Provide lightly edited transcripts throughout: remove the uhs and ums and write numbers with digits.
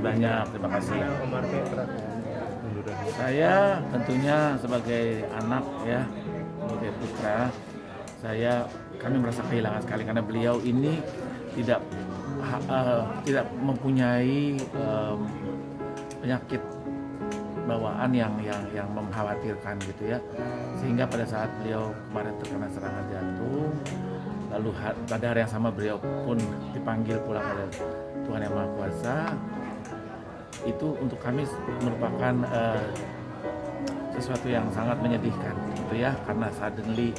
banyak, terima kasih. Saya tentunya sebagai anak ya, sebagai putra, kami merasa kehilangan sekali karena beliau ini tidak mempunyai penyakit bawaan yang mengkhawatirkan gitu ya, sehingga pada saat beliau kemarin terkena serangan jantung, lalu pada hari yang sama beliau pun dipanggil pulang oleh Tuhan Yang Maha Kuasa. Itu untuk kami merupakan sesuatu yang sangat menyedihkan gitu ya, karena suddenly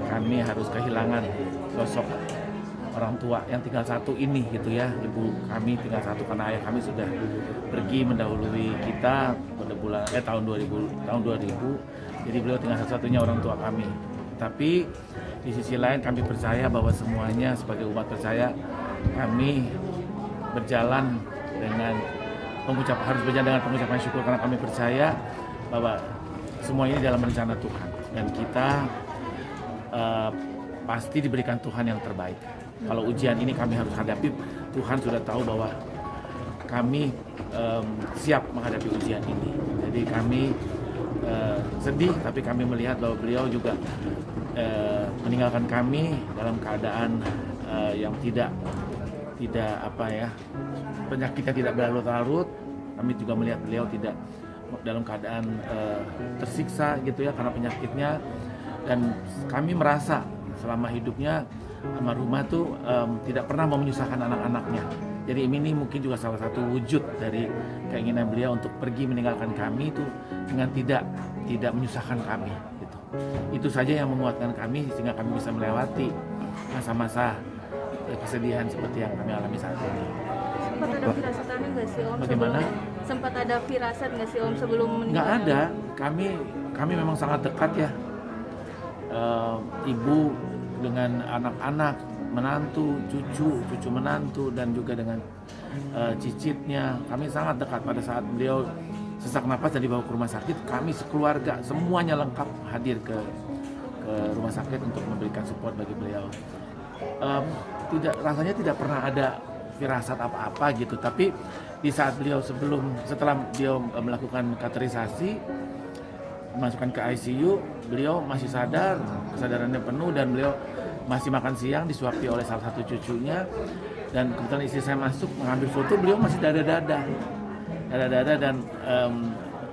kami harus kehilangan sosok orang tua yang tinggal satu ini gitu ya. Ibu kami tinggal satu karena ayah kami sudah pergi mendahului kita pada tahun 2000. Jadi beliau tinggal satu-satunya orang tua kami. Tapi di sisi lain kami percaya bahwa semuanya sebagai umat percaya kami berjalan harus berjalan dengan pengucapan syukur karena kami percaya bahwa semua ini dalam rencana Tuhan dan kita pasti diberikan Tuhan yang terbaik. Kalau ujian ini kami harus hadapi, Tuhan sudah tahu bahwa kami siap menghadapi ujian ini. Jadi kami sedih, tapi kami melihat bahwa beliau juga meninggalkan kami dalam keadaan yang tidak penyakitnya tidak berlarut-larut. Kami juga melihat beliau tidak dalam keadaan tersiksa gitu ya karena penyakitnya, dan kami merasa selama hidupnya almarhumah tuh tidak pernah mau menyusahkan anak-anaknya. Jadi ini mungkin juga salah satu wujud dari keinginan beliau untuk pergi meninggalkan kami itu dengan tidak menyusahkan kami gitu. Itu saja yang menguatkan kami sehingga kami bisa melewati masa-masa kesedihan seperti yang kami alami saat ini. Sempat ada firasatannya nggak sih Om? Bagaimana? Sempat ada firasat nggak sih Om sebelum meninggal? Nggak ada. Kami memang sangat dekat ya. Ibu dengan anak-anak, menantu, cucu menantu, dan juga dengan cicitnya. Kami sangat dekat. Pada saat beliau sesak napas dan dibawa ke rumah sakit, kami sekeluarga semuanya lengkap hadir ke rumah sakit untuk memberikan support bagi beliau. Rasanya tidak pernah ada firasat apa-apa gitu, tapi di saat setelah beliau melakukan kateterisasi, masukkan ke ICU, beliau masih sadar, kesadarannya penuh, dan beliau masih makan siang disuapi oleh salah satu cucunya, dan kebetulan istri saya masuk mengambil foto, beliau masih dada-dada dan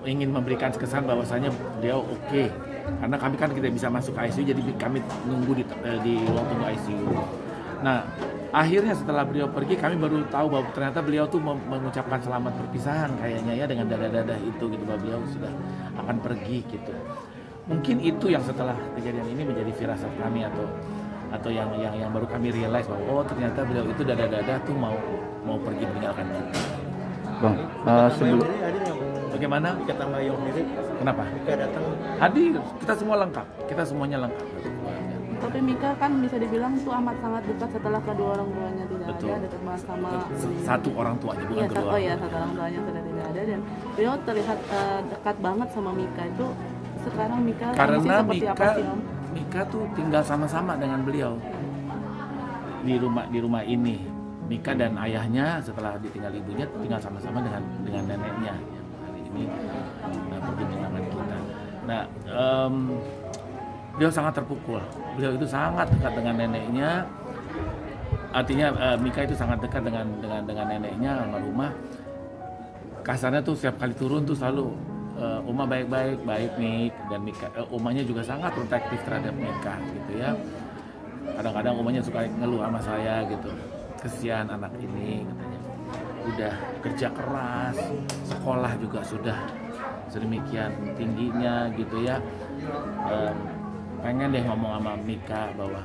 ingin memberikan kesan bahwasanya beliau oke. Karena kami kan tidak bisa masuk ke ICU, jadi kami nunggu di ruang tunggu ICU. Nah, akhirnya setelah beliau pergi, kami baru tahu bahwa ternyata beliau tuh mengucapkan selamat perpisahan kayaknya ya, dengan dada-dada itu gitu, bahwa beliau sudah akan pergi gitu. Mungkin itu yang setelah kejadian ini menjadi firasat kami atau yang baru kami realize bahwa ternyata beliau itu dada-dada tuh mau pergi meninggalkan kita. Bang, sebelum bagaimana? Kata Mbak Yong sendiri, kenapa? Mika datang Hadir, kita semua lengkap, kita semuanya lengkap. Tapi Mika kan bisa dibilang tuh amat sangat dekat setelah kedua orang tuanya tidak Betul. ada, dekat banget sama Satu orang tuanya, bukan kedua. Satu orang tuanya sudah tidak ada, dan beliau terlihat dekat banget sama Mika. Itu sekarang Mika Karena seperti apa sih Om? Mika tuh tinggal sama-sama dengan beliau di rumah ini. Mika dan ayahnya setelah ditinggal ibunya tinggal sama-sama dengan neneknya. Hari ini pergi meninggalkan kita. Nah, beliau sangat terpukul. Beliau itu sangat dekat dengan neneknya. Artinya Mika itu sangat dekat dengan neneknya almarhumah. Kasarnya tuh setiap kali turun tuh selalu Oma baik Mik, dan Mika, omanya juga sangat protektif terhadap Mika gitu ya. Kadang-kadang omanya suka ngeluh sama saya gitu. Kesian anak ini katanya. Udah kerja keras, sekolah juga sudah sedemikian tingginya gitu ya. Pengen deh ngomong sama Mika bahwa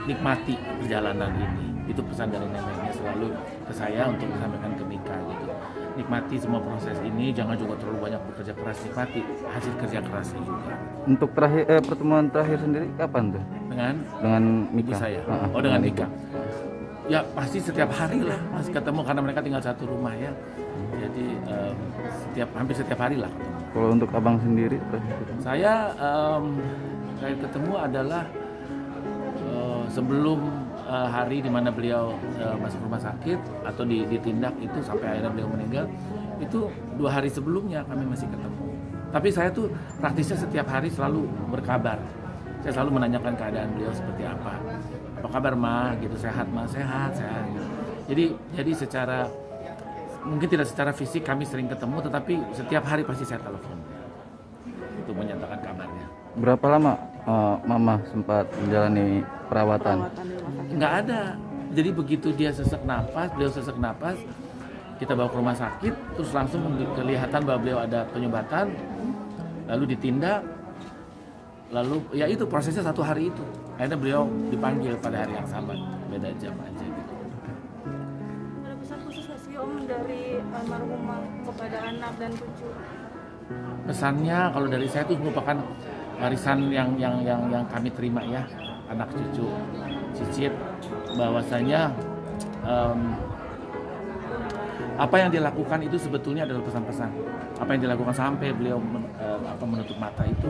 nikmati perjalanan ini. Itu pesan dari neneknya selalu ke saya untuk disampaikan ke Mika gitu. Nikmati semua proses ini, jangan juga terlalu banyak bekerja keras, nikmati hasil kerja kerasnya juga. Untuk pertemuan terakhir sendiri kapan tuh? Dengan Mika? Ibu saya. Dengan Mika. Ya pasti setiap hari lah masih ketemu karena mereka tinggal satu rumah ya. Jadi hampir setiap hari lah ketemu. Kalau untuk abang sendiri? Saya terakhir ketemu adalah sebelum hari di mana beliau masuk rumah sakit atau ditindak itu sampai akhirnya beliau meninggal, itu 2 hari sebelumnya kami masih ketemu. Tapi saya tuh praktisnya setiap hari selalu berkabar. Saya selalu menanyakan keadaan beliau seperti apa. Apa kabar Ma? Gitu, sehat Ma? Sehat. Jadi secara mungkin tidak secara fisik kami sering ketemu, tetapi setiap hari pasti saya telepon untuk menyatakan kabarnya. Berapa lama Mama sempat menjalani perawatan? Perawatan di rumah sakit. Nggak ada. Jadi begitu dia sesak napas, beliau sesak napas, kita bawa ke rumah sakit, terus langsung kelihatan bahwa beliau ada penyumbatan, lalu ditindak, lalu ya itu prosesnya 1 hari itu. Akhirnya beliau dipanggil pada hari yang sama, beda jam aja gitu. Ada pesan khusus nggak sih Om dari almarhumah kepada anak dan cucu? Pesannya kalau dari saya itu merupakan warisan yang kami terima ya, anak cucu cicit, bahwasanya apa yang dilakukan itu sebetulnya adalah pesan-pesan. Apa yang dilakukan sampai beliau menutup mata itu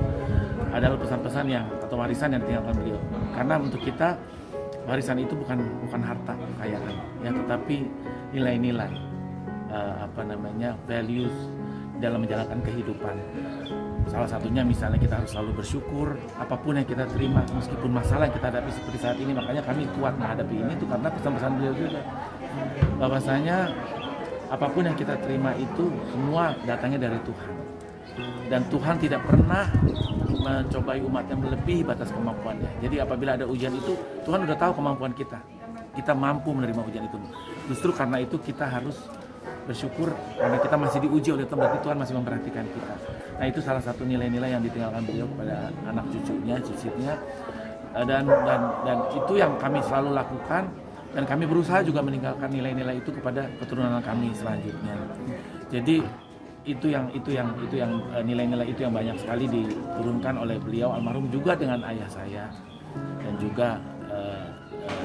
adalah pesan-pesan yang atau warisan yang ditinggalkan beliau. Karena untuk kita warisan itu bukan harta kekayaan ya, tetapi nilai-nilai values dalam menjalankan kehidupan. Salah satunya misalnya kita harus selalu bersyukur apapun yang kita terima, meskipun masalah yang kita hadapi seperti saat ini. Makanya kami kuat menghadapi ini itu karena pesan-pesan beliau juga, bahwasanya apapun yang kita terima itu semua datangnya dari Tuhan, dan Tuhan tidak pernah mencobai umatnya melebihi batas kemampuannya. Jadi apabila ada ujian itu, Tuhan udah tahu kemampuan kita mampu menerima ujian itu. Justru karena itu kita harus bersyukur karena kita masih diuji oleh Tuhan, berarti Tuhan masih memperhatikan kita. Nah itu salah satu nilai-nilai yang ditinggalkan beliau kepada anak cucunya, cicitnya, dan itu yang kami selalu lakukan, dan kami berusaha juga meninggalkan nilai-nilai itu kepada keturunan kami selanjutnya. Jadi itu yang nilai-nilai itu yang banyak sekali diturunkan oleh beliau almarhum juga dengan ayah saya dan juga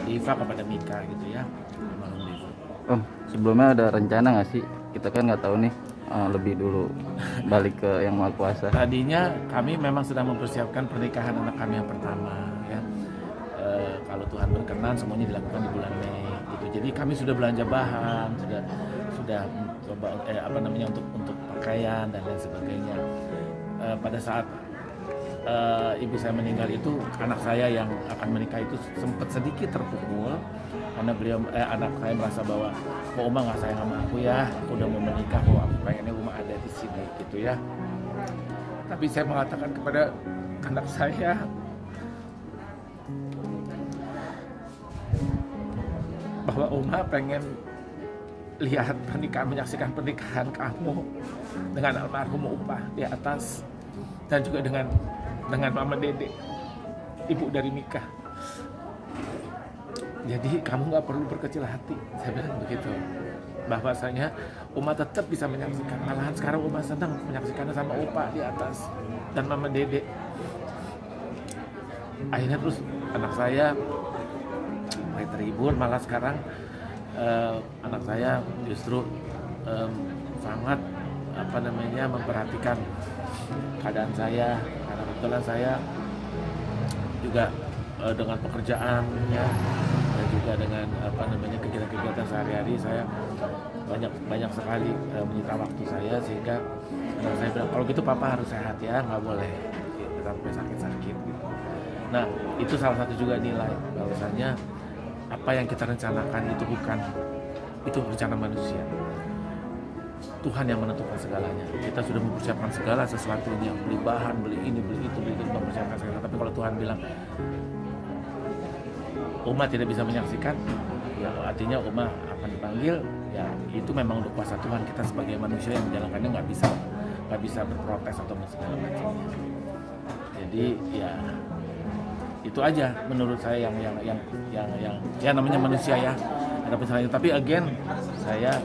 Deva kepada Mika gitu ya, almarhum Deva. Om, sebelumnya ada rencana nggak sih? Kita kan nggak tahu nih, lebih dulu balik ke Yang Maha Kuasa. Tadinya kami memang sedang mempersiapkan pernikahan anak kami yang pertama ya. Kalau Tuhan berkenan semuanya dilakukan di bulan Mei gitu. Jadi kami sudah belanja bahan, sudah coba untuk pakaian dan lain sebagainya. Pada saat ibu saya meninggal itu, anak saya yang akan menikah itu sempat sedikit terpukul karena anak saya merasa bahwa kok Uma nggak sayang sama aku ya, aku udah mau menikah, kok aku pengennya Uma ada di sini gitu ya. Tapi saya mengatakan kepada anak saya, bahwa Uma pengen lihat menyaksikan pernikahan kamu dengan almarhum Upa di atas, dan juga dengan Mama Dede, ibu dari Mika. Jadi kamu nggak perlu berkecil hati, saya bilang begitu. Bahwasanya Uma tetap bisa menyaksikan, malahan sekarang Uma senang menyaksikannya sama Upa di atas dan Mama Dede. Akhirnya terus anak saya mulai terhibur, malah sekarang anak saya justru sangat memperhatikan keadaan saya, karena kebetulan saya juga dengan pekerjaan ya, dan juga dengan kegiatan-kegiatan sehari-hari saya banyak sekali menyita waktu saya, sehingga anak saya bilang kalau gitu papa harus sehat ya, nggak boleh sampai sakit-sakit gitu. Nah itu salah satu juga nilai bahwasanya apa yang kita rencanakan itu rencana manusia. Tuhan yang menentukan segalanya. Kita sudah mempersiapkan segala sesuatunya, beli bahan, beli ini, beli itu, mempersiapkan segala. Tapi kalau Tuhan bilang Uma tidak bisa menyaksikan, ya artinya Uma akan dipanggil. Ya itu memang untuk kuasa Tuhan. Kita sebagai manusia yang menjalankannya nggak bisa berprotes atau segala macamnya. Jadi ya itu aja menurut saya yang namanya manusia ya. Ada pesan, tapi again saya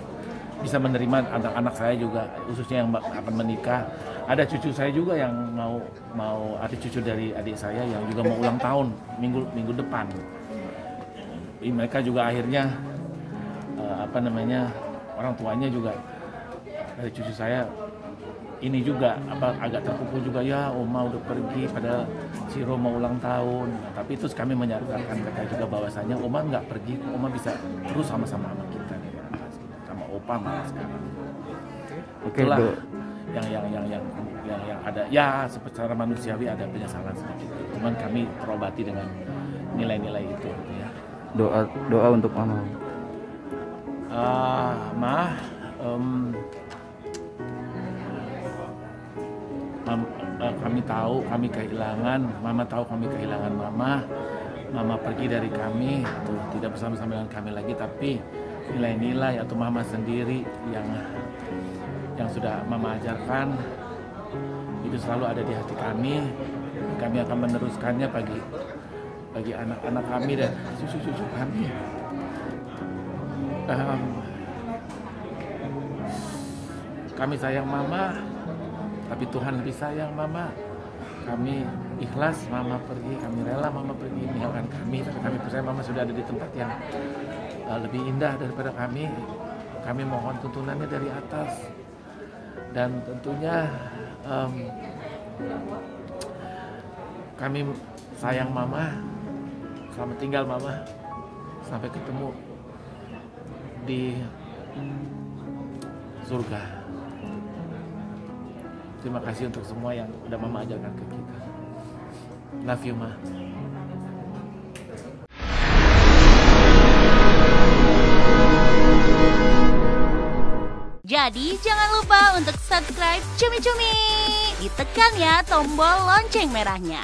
bisa menerima anak-anak saya juga, khususnya yang akan menikah. Ada cucu saya juga yang mau ada cucu dari adik saya yang juga mau ulang tahun minggu depan. Mereka juga akhirnya orang tuanya juga dari cucu saya ini juga agak terpukul juga, ya Oma udah pergi pada si Roma ulang tahun. Nah, tapi terus kami menyadarkan mereka juga bahwasanya Oma nggak pergi, Oma bisa terus sama-sama sama kita nih, sama Opa malah sekarang. Oke, Itulah Do. yang ada ya secara manusiawi ada penyesalan sedikit. Cuman kami terobati dengan nilai-nilai itu gitu ya. Doa untuk Mama. Kami tahu kami kehilangan, Mama tahu kami kehilangan Mama pergi dari kami, tuh, tidak bersama-sama dengan kami lagi, tapi nilai-nilai atau Mama sendiri yang sudah Mama ajarkan itu selalu ada di hati kami. Kami akan meneruskannya bagi anak-anak kami dan cucu-cucu kami. Kami sayang Mama, tapi Tuhan lebih sayang Mama. Kami ikhlas Mama pergi, kami rela Mama pergi meninggalkan kami, tapi kami percaya Mama sudah ada di tempat yang lebih indah daripada kami. Kami mohon tuntunannya dari atas, dan tentunya kami sayang Mama. Selamat tinggal Mama, sampai ketemu di surga. Terima kasih untuk semua yang udah Mama ajarkan ke kita. Love you, Ma. Jadi jangan lupa untuk subscribe Cumi Cumi. Ditekan ya tombol lonceng merahnya.